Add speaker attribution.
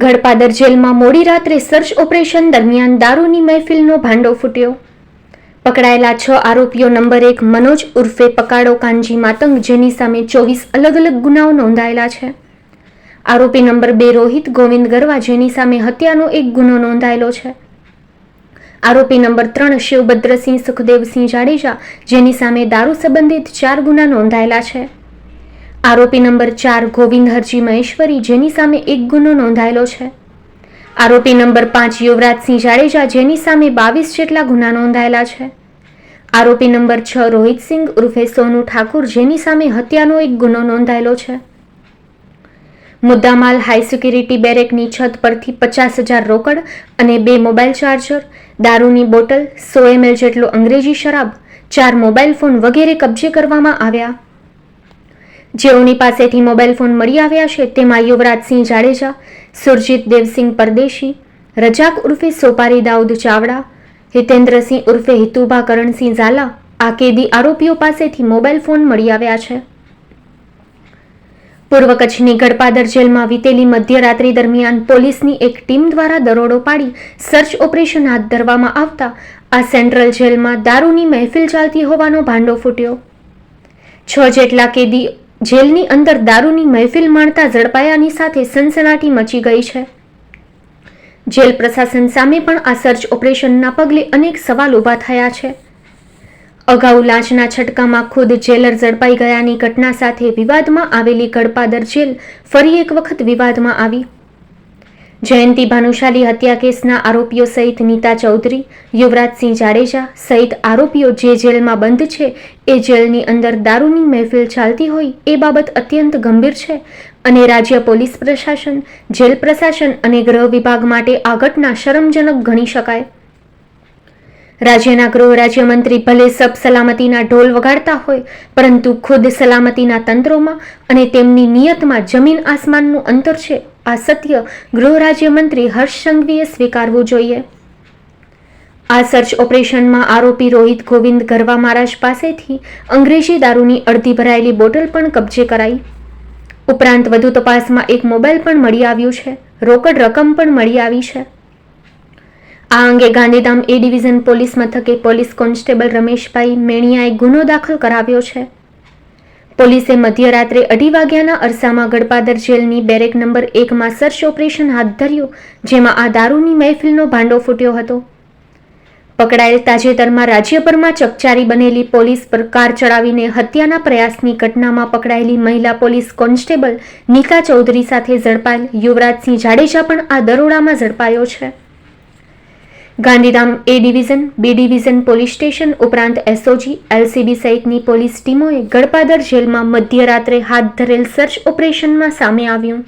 Speaker 1: ગળપાદર જેલમાં મોડી રાત્રે સર્ચ ઓપરેશન દરમિયાન દારૂની મહેફિલનો ભાંડો ફૂટ્યો. પકડાયેલા 6 આરોપીઓ નંબર 1 મનોજ ઉર્ફે પકાડો કાનજી માતંગ, જેની સામે 24 અલગ અલગ ગુનાઓ નોંધાયેલા છે. આરોપી નંબર 2 રોહિત ગોવિંદ ગરવા, જેની સામે હત્યાનો એક ગુનો નોંધાયેલો છે. આરોપી નંબર 3 શિવભદ્રસિંહ સુખદેવસિંહ જાડેજા, જેની સામે દારૂ સંબંધિત 4 ગુના નોંધાયેલા છે. આરોપી નંબર 4 ગોવિંદ હરજી મહેશ્વરી, જેની સામે 1 ગુનો નોંધાયેલો છે. આરોપી નંબર 5 યુવરાજસિંહ જાડેજા, જેની સામે 22 જેટલા ગુના નોંધાયેલા છે. આરોપી નંબર 6 રોહિતસિંહ ઉર્ફે સોનુ ઠાકુર, જેની સામે હત્યાનો એક ગુનો નોંધાયેલો છે. મુદ્દામાલ હાઈ સિક્યુરિટી બેરેકની છત પરથી 50,000 રોકડ અને 2 મોબાઈલ ચાર્જર, દારૂની બોટલ, 100 ml જેટલો અંગ્રેજી શરાબ, 4 મોબાઈલ ફોન વગેરે કબજે કરવામાં આવ્યા. જેઓની પાસેથી મોબાઈલ ફોન મળી આવ્યા છે તેમાં યુવરાજસિંહ જાડેજા, સુરજીત દેવસિંહ પરદેશી, રજાક ઉર્ફે સોપારી દાઉદ ચાવડા, હિતેન્દ્રસિંહ ઉર્ફે હિતુભા કરણસિંહ ઝાલા આ કેદી આરોપીઓ પાસેથી મોબાઈલ ફોન મળી આવ્યા છે. પૂર્વ કચ્છની ગળપાદર જેલમાં વીતેલી મધ્યરાત્રિ દરમિયાન પોલીસની એક ટીમ દ્વારા દરોડો પાડી સર્ચ ઓપરેશન હાથ ધરવામાં આવતા આ સેન્ટ્રલ જેલમાં દારૂની મહેફિલ ચાલતી હોવાનો ભાંડો ફૂટ્યો. 6 જેટલા કેદી જેલની અંદર દારૂની મહેફિલ માણતા ઝડપાયાની સાથે સનસનાટી મચી ગઈ છે. જેલ પ્રશાસન સામે પણ આ સર્ચ ઓપરેશનના પગલે અનેક સવાલ ઊભા થયા છે. અગાઉ લાંચના છટકામાં ખુદ જેલર ઝડપાઈ ગયાની ઘટના સાથે વિવાદમાં આવેલી ગળપાદર જેલ ફરી એક વખત વિવાદમાં આવી. જયંતિ ભાનુશાલી હત્યા કેસના આરોપીઓ સહિત નીતા ચૌધરી, યુવરાજસિંહ જાડેજા સહિત આરોપીઓ જે જેલમાં બંધ છે એ જેલની અંદર દારૂની મહેફિલ ચાલતી હોય એ બાબત અત્યંત ગંભીર છે અને રાજ્ય પોલીસ પ્રશાસન, જેલ પ્રશાસન અને ગૃહ વિભાગ માટે આ ઘટના શરમજનક ગણી શકાય. રાજ્યના ગૃહ રાજ્યમંત્રી ભલે સબ સલામતીના ઢોલ વગાડતા હોય, પરંતુ ખુદ સલામતીના તંત્રોમાં અને તેમની નિયતમાં જમીન આસમાનનું અંતર છે. આ સત્ય ગૃહ રાજ્યમંત્રી હર્ષ સંઘવીએ સ્વીકારવું જોઈએ. આ સર્ચ ઓપરેશનમાં આરોપી રોહિત ગોવિંદ ગરવા મહારાજ પાસેથી અંગ્રેજી દારૂની અડધી ભરાયેલી બોટલ પણ કબજે કરાઈ. ઉપરાંત વધુ તપાસમાં એક મોબાઈલ પણ મળી આવ્યું છે. રોકડ રકમ પણ મળી આવી છે. આ અંગે ગાંધીધામ એ ડિવિઝન પોલીસ મથકે પોલીસ કોન્સ્ટેબલ રમેશભાઈ મેણિયાએ ગુનો દાખલ કરાવ્યો છે. પોલીસે મધ્યરાત્રે 2:30 વાગ્યાના અરસામાં ગળપાદર જેલની બેરેક નંબર 1માં સર્ચ ઓપરેશન હાથ ધર્યું, જેમાં આ દારૂની મહેફિલનો ભાંડો ફૂટ્યો હતો. પકડાયેલ તાજેતરમાં રાજ્યભરમાં ચકચારી બનેલી પોલીસ પર કાર ચડાવીને હત્યાના પ્રયાસની ઘટનામાં પકડાયેલી મહિલા પોલીસ કોન્સ્ટેબલ નીતા ચૌધરી સાથે ઝડપાયેલ યુવરાજસિંહ જાડેજા પણ આ દરોડામાં ઝડપાયો છે. Gandhidham A division, B division police station ઉપરાંત એસઓજી, એલસીબી સહિતની પોલીસ ટીમોએ ગળપાદર જેલમાં મધ્યરાત્રે હાથ ધરેલ સર્ચ ઓપરેશનમાં સામે આવ્યું.